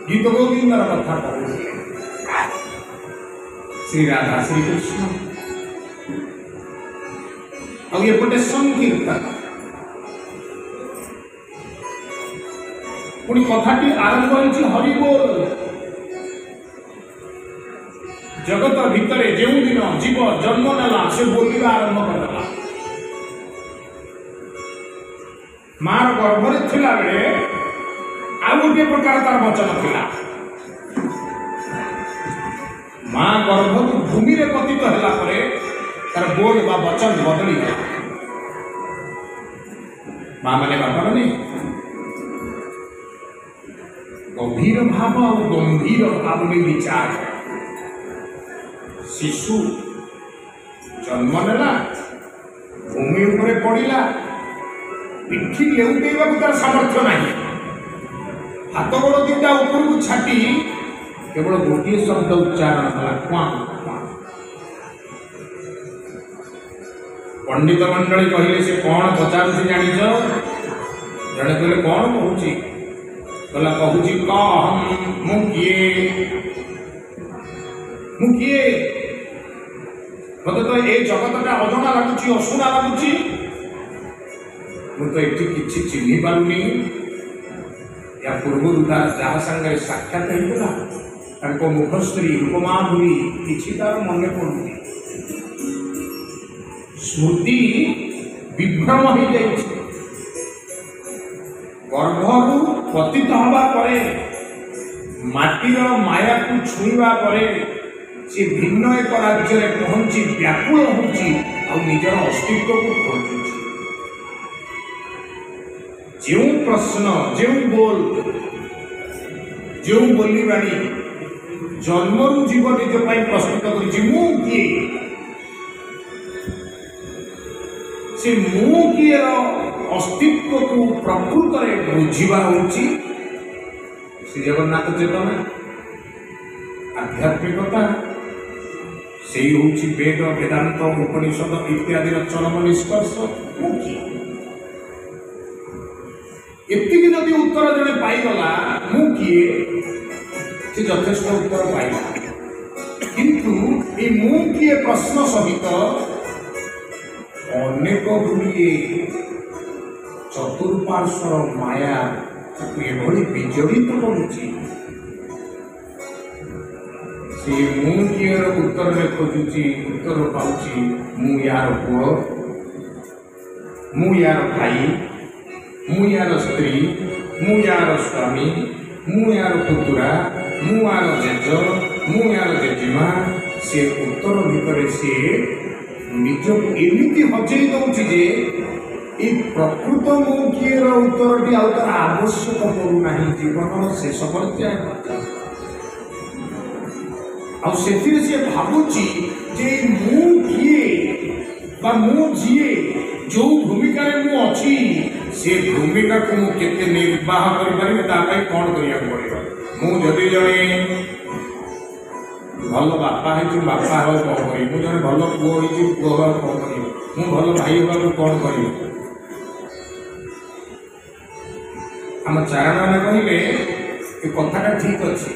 गीत गोविंदर कथा कहते श्री राधा श्रीकृष्ण आउटे संकीर्तन पुणी कथाटी आरंभ हो हरिबोल जगत भितर जो दिन जीव जन्म नेला से बोलवा आरंभ करदेला मार गर्भरे थिला बेले आ गोटे प्रकार तार वचन थिला माँ गर्भ भूमि रे पतित होला परे तार बोल बा वचन बदली गया माँ माने बापा माने गंभीर भाव और गंभीर भाव में विचार शिशु जन्म नेला भूमि उपरे पड़िला पिठी लेउटेवा तार सामर्थ्य नहीं हाथ गोड़ दिटा ऊपर को छाटी केवल गोटे शब्द उच्चारण कला क्वां पंडित मंडली कहले से कौन पचार जानिछ जड़े कहले कौन कहूची कहला कहूची कहम मुकिए मत तो ये जगतटा अजଣା लगुची अशुणा लगुची मुझे ये किसी चिन्ह पारुनी या पूर्व जहाँ सागर साक्षात होता मुखश्री उपमाधुरी किसी तार मन पड़ुनी स्मृति विभ्रम हो जाए गर्भरु पतित हवा परे माटीर माया को छुईवा परे से भिन्न एक राज्य में पहुंची व्याकुल होची और निजर अस्तित्व को खोजुची जो प्रश्न जो बोल जो बोलवाणी जन्मरु जीव निज प्रस्तुत कर से मु किए अस्तित्व को प्रकृत में बुझा होची श्री जगन्नाथ चेतना आध्यात्मिकता से होची वेद वेदांत उपनिषद इत्यादि चरम निष्कर्ष एति जदि उत्तर जड़े पाईगला मु किए से यथेष्ट उत्तर पाइला किंतु ये मु किए प्रश्न सहित अनेक गुड़िए चतुर्पार्श्वर माया एभली विजड़ित करुची से मु किए उत्तर में खोजुची उत्तर पाउची मु यार पुओ मु यार भाई मु यार स्त्री मु यार स्वामी मु यार पुतुरा मु यार जेज मु यार जेजीमा से उत्तर भितर से निज एमती हजई दौची जे ये प्रकृत मु किए उत्तर तार आवश्यक करूना जीवन शेष पर्याय से भावुची जे मु किए बा मु जीए जो भूमिका मु अच्छी से भूमिका को मुझे निर्वाह कर कौन करिया पड़ेगा मुझे जड़े भल बापा है बापा हो कौन करी मुझे भल पुओ हो पुओ हो कौन करी मु भल भाई हो कौन करी आम चारण मैंने कहले ये कथाटा ठीक अच्छे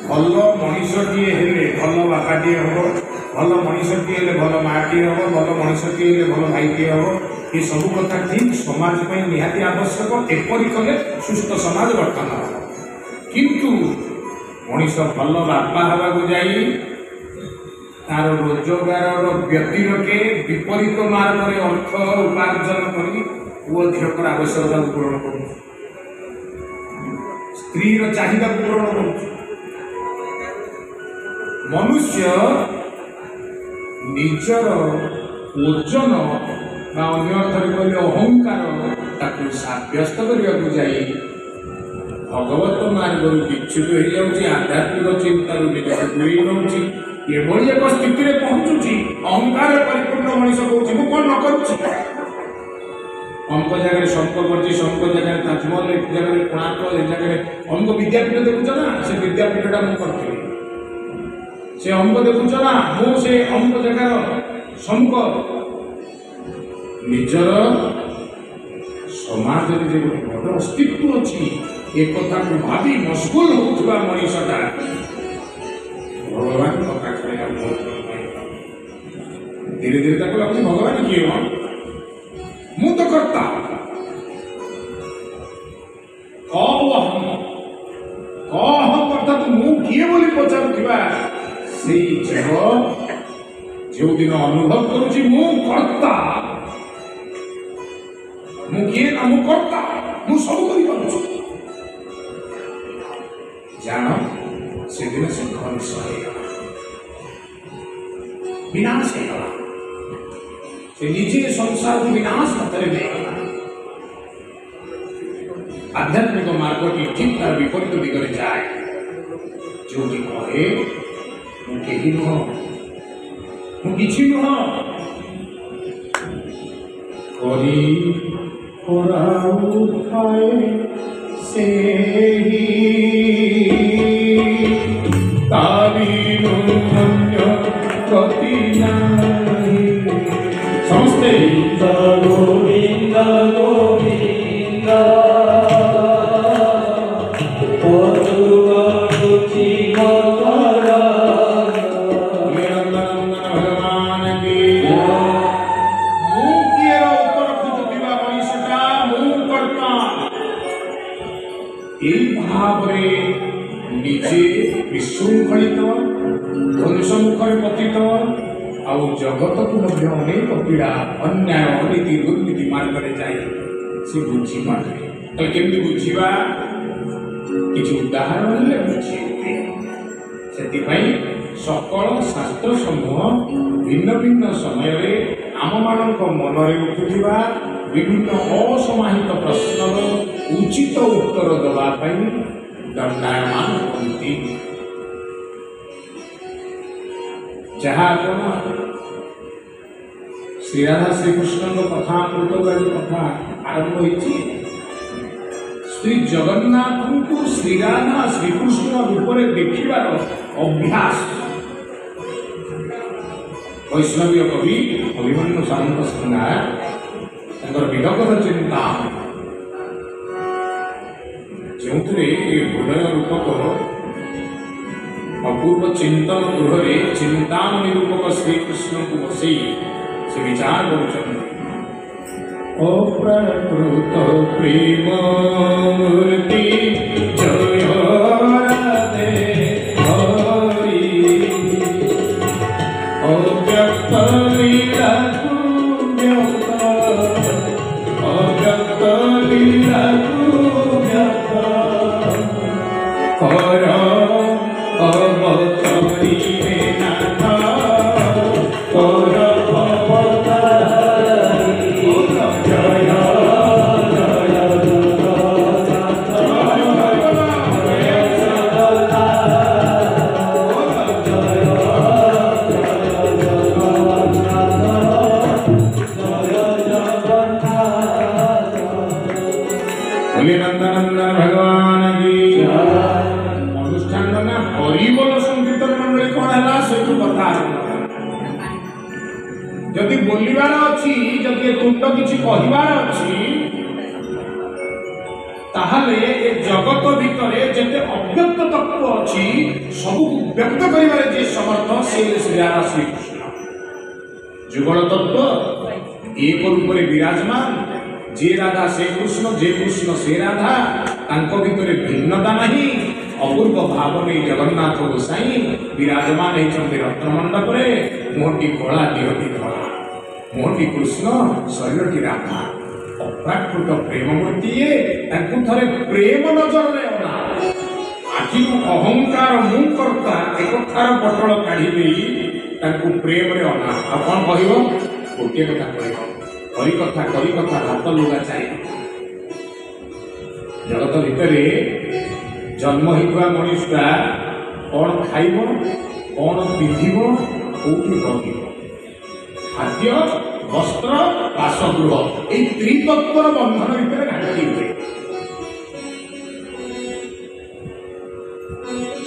भल मनीषटीए हेले भल बापाटीए हम भल मनीषटीए भल माटीए हम भल मनीषटीए भल भाईटीए हम ये सब कथा ठीक समाज में निहाती आवश्यक एपरी कले सुस्थ समाज गठन किंतु मनीष भल बापा हवा जाई तार रोजगार व्यक्तिरके विपरीत मार्ग में अर्थ उपार्जन करी पुओ झीकर आवश्यकता पूरण कर स्त्री चाहिदा पूरण कर मनुष्य निजर ओजन अन्य अर्थरे कहले अहंकार सब्यस्त करने जाए भगवत मार्ग विच्युत हो जाऊँगी आध्यात्मिक चिंतार निजक दूरी नौची एभली एक स्थिति में पहुँचुची अहंकार परिपूर्ण मनीष कौन मुझे कौन न करुच्ची अमुक जगह शंक कर शंक जगह ताजमहल एक जगह कोणार्क एक जगह अमुक विद्यापीठ देखुच ना से विद्यापीठटा मुझे से अमुक देखुच ना मुझे अमुक जगार सम्मुख निजर समाज में जो बड़ अस्तित्व अच्छी एक कथा को भाभी मशगुल होउथबा मनीषटा भगवान पाखरे धीरे धीरे तक लगुच भगवान किए मु तो करता कहम अर्थात मु किए बोली पचारुथिबा से जीव जो दिन अनुभव करुछि मु कर्ता मु किए ना मु कर्ता मु सब करि पारुछि जान से दिन से ध्वंस विनाश होगा से निजे संसार विनाश पथरे नहीं आध्यात्मिक मार्ग की ठीक तार विपरीत दिगरे जाए जो कि कहे मुझे नुह मुझे नुह करी उठाए से ही तारी अन्य गति नहीं समस्ते गोविंद गोविंद निजे विशृंखलित ध्वंस मुखरे पतित आउ जगत को अनेक पीड़ा अन्याय अनीति दुर्नीति मार्ग में जाए से बुझी पारे तो केमती बुझा किसी उदाहरण ले बुझी से सकल शास्त्र समूह भिन्न भिन्न समय आम मान मनरे उठुवा विभिन्न असमाहित प्रश्नर उचित उत्तर देवाई दंडायमान होती जहाँ श्री राधा श्रीकृष्ण कथा अमृत कथा आरंभ होती श्री जगन्नाथ को श्री राधा श्रीकृष्ण रूप में देखार अभ्यास वैष्णवीय कवि अभिमन्यु सामंत सिन्हा विगत चिंता जो हृदय रूपक अपूर्व चिंतन गृह चिंतामणि रूपक श्रीकृष्ण को बसई से विचार अप्रकृत प्रेम मूर्ति जय राधे हरि अव्यक्त लीला अव्यक्त लीला जदि बोलिबार अच्छी जदि तुंड किसी कहबार अच्छी ताहले ए जगत भितर जते अव्यक्त तत्व अच्छी सब व्यक्त करिबार जे समर्थ से श्री राधा श्रीकृष्ण जुगल तत्व एक रूप में विराजमान जे राधा से कृष्ण जे कृष्ण से राधा तांको भितर भिन्नता नहीं अपूर्व भाव नहीं जगन्नाथ गोसाई विराजमान होती रत्नमंडप मुहटी कला देहटी धला मुहटी कृष्ण शरीरटी राधा अप्राकृत प्रेम मूर्ति थे प्रेम नजर अना आखि अहंकार मु कर्ता एक थार पटल काढ़ी प्रेम अना आ कौन कह गोटे कथा करी कथा हाथ लुगा चाहिए जगत भितर जन्म होता मनुष्यटा कौन खाइब कौन पिंधिब कौटी रहिब खाद्य वस्त्र बासगृह ये त्रितत्वर बंधन भितर घाटी हुए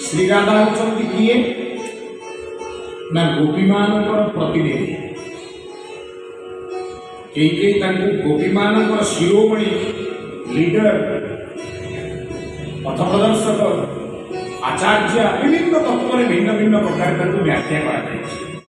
श्री राधा होती किए ना गोपी मान प्रतिनिधि कई गोपी मान शिरोमणि लीडर ପଥ ପ୍ରଦର୍ଶକ ଆଚାର୍ଯ୍ୟ ବିଭିନ୍ନ ତତ୍ତ୍ୱରେ ଭିନ୍ନ ଭିନ୍ନ ପ୍ରକାର ତାକୁ ବ୍ୟାଖ୍ୟା କରାଯାଇଛି।